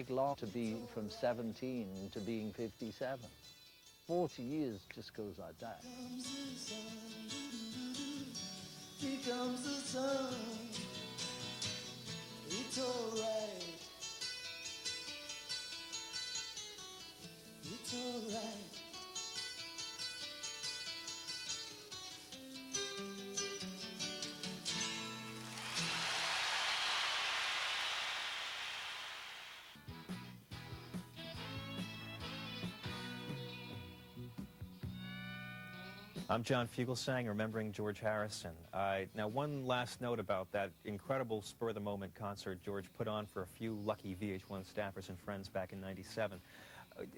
take long to be from 17 to being 57. 40 years just goes like that. Here comes the sun. It's alright. It's alright. I'm John Fugelsang, remembering George Harrison. Now, one last note about that incredible spur-of-the-moment concert George put on for a few lucky VH1 staffers and friends back in '97.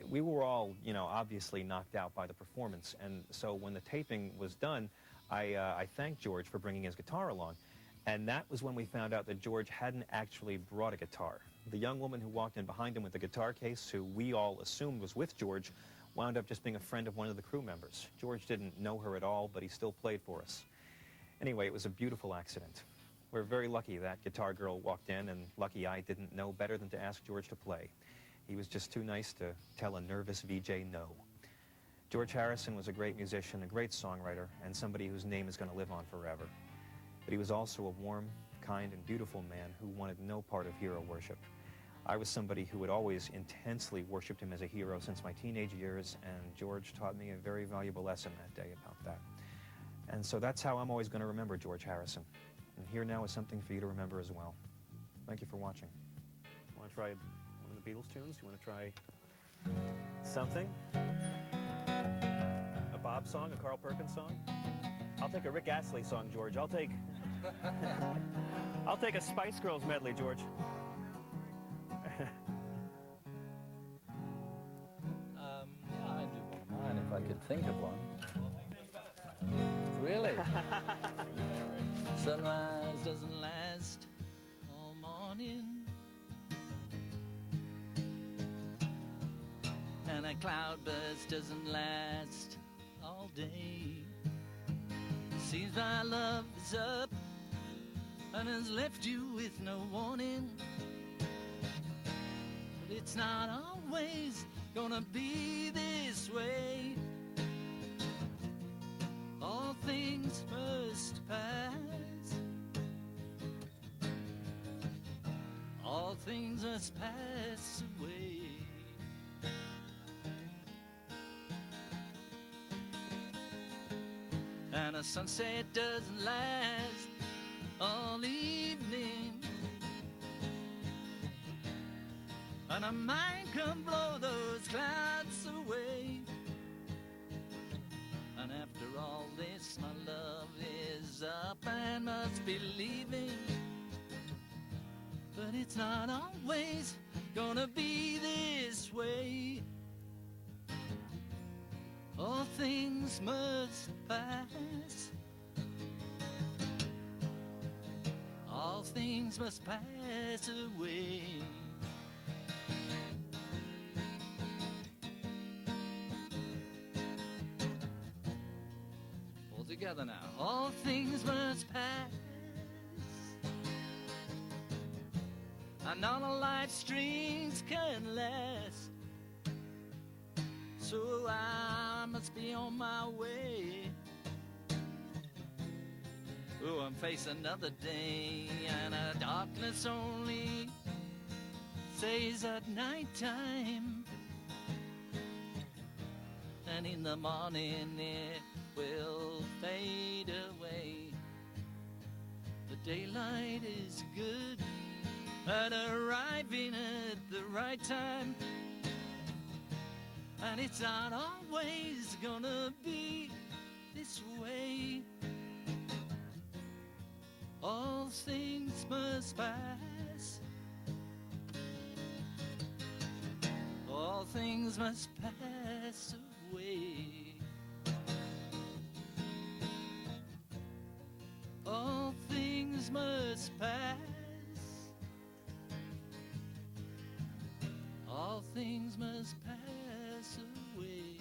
We were all, obviously knocked out by the performance, and so when the taping was done, I thanked George for bringing his guitar along, and that was when we found out that George hadn't actually brought a guitar. The young woman who walked in behind him with the guitar case, who we all assumed was with George, wound up just being a friend of one of the crew members. George didn't know her at all, but he still played for us. Anyway, it was a beautiful accident. We're very lucky that guitar girl walked in, and lucky I didn't know better than to ask George to play. He was just too nice to tell a nervous VJ no. George Harrison was a great musician, a great songwriter, and somebody whose name is going to live on forever. But he was also a warm, kind, and beautiful man who wanted no part of hero worship. I was somebody who had always intensely worshipped him as a hero since my teenage years, and George taught me a very valuable lesson that day about that. And so that's how I'm always going to remember George Harrison. And here now is something for you to remember as well. Thank you for watching. Want to try one of the Beatles tunes? You want to try something? A Bob song, a Carl Perkins song? I'll take a Rick Astley song, George. I'll take a Spice Girls medley, George. Yeah, I do mind if I could think of one. Really? Sunrise doesn't last all morning, and a cloudburst doesn't last all day. Seems my love is up and has left you with no warning, but it's not always gonna be this way. All things must pass. All things must pass away. And a sunset doesn't last all evening, and a mind can blow those clouds away. And after all this, my love is up and must be leaving, but it's not always gonna be this way. All things must pass. All things must pass away. All together now. All things must pass, and none of life's strings can last. So I must be on my way. Oh, I'm facing another day, and a darkness only stays at nighttime, and in the morning it will fade away. The daylight is good at arriving at the right time, and it's not always gonna be this way. All things must pass. All things must pass away. All things must pass. All things must pass away.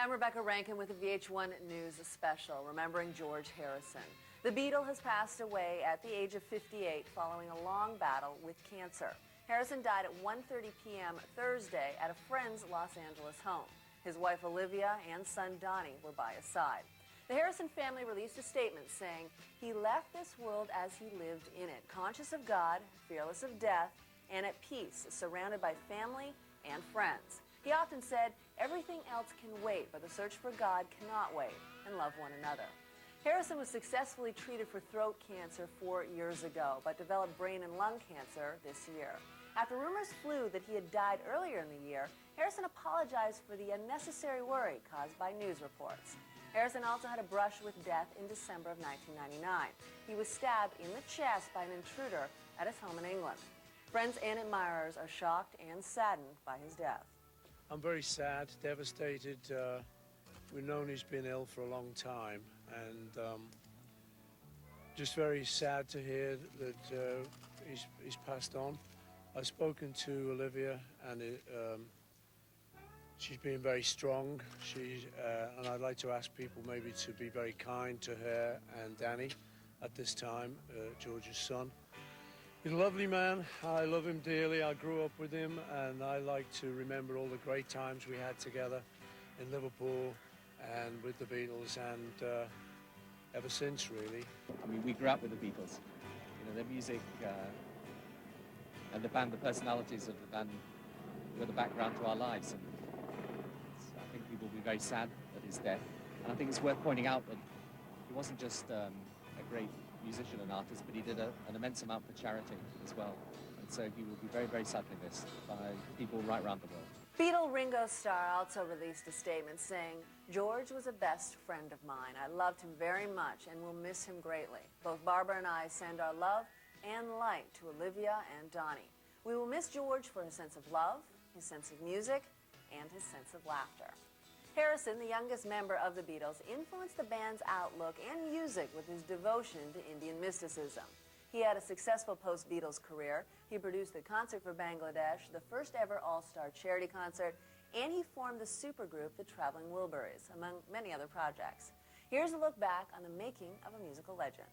I'm Rebecca Rankin with the VH1 News Special, remembering George Harrison. The Beatle has passed away at the age of 58 following a long battle with cancer. Harrison died at 1:30 p.m. Thursday at a friend's Los Angeles home. His wife Olivia and son Donnie were by his side. The Harrison family released a statement saying he left this world as he lived in it, conscious of God, fearless of death, and at peace, surrounded by family and friends. He often said, "Everything else can wait, but the search for God cannot wait," and love one another. Harrison was successfully treated for throat cancer 4 years ago, but developed brain and lung cancer this year. After rumors flew that he had died earlier in the year, Harrison apologized for the unnecessary worry caused by news reports. Harrison also had a brush with death in December of 1999. He was stabbed in the chest by an intruder at his home in England. Friends and admirers are shocked and saddened by his death. I'm very sad, devastated. We've known he's been ill for a long time, and just very sad to hear that he's passed on. I've spoken to Olivia, and she's been very strong. And I'd like to ask people maybe to be very kind to her and Danny at this time, George's son. He's a lovely man. I love him dearly. I grew up with him, and I like to remember all the great times we had together in Liverpool and with the Beatles, and ever since, really. I mean, we grew up with the Beatles. You know, their music and the band, the personalities of the band were the background to our lives. And I think people will be very sad at his death. And I think it's worth pointing out that he wasn't just a great musician and artist, but he did an immense amount for charity as well. And so he will be very, very sadly missed by people right around the world. Beatle Ringo Starr also released a statement saying, "George was a best friend of mine. I loved him very much and will miss him greatly. Both Barbara and I send our love and light to Olivia and Donnie. We will miss George for his sense of love, his sense of music, and his sense of laughter." Harrison, the youngest member of the Beatles, influenced the band's outlook and music with his devotion to Indian mysticism. He had a successful post-Beatles career. He produced the Concert for Bangladesh, the first ever all-star charity concert, and he formed the supergroup the Traveling Wilburys, among many other projects. Here's a look back on the making of a musical legend.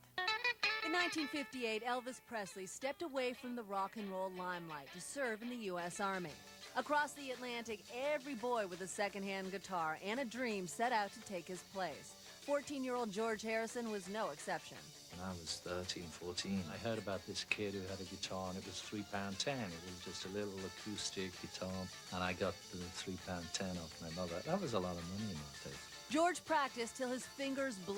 In 1958, Elvis Presley stepped away from the rock and roll limelight to serve in the U.S. Army. Across the Atlantic, every boy with a second-hand guitar and a dream set out to take his place. 14-year-old George Harrison was no exception. When I was 13, 14, I heard about this kid who had a guitar, and it was £3.10. It was just a little acoustic guitar, and I got the £3.10 off my mother. That was a lot of money in those days. George practiced till his fingers bled.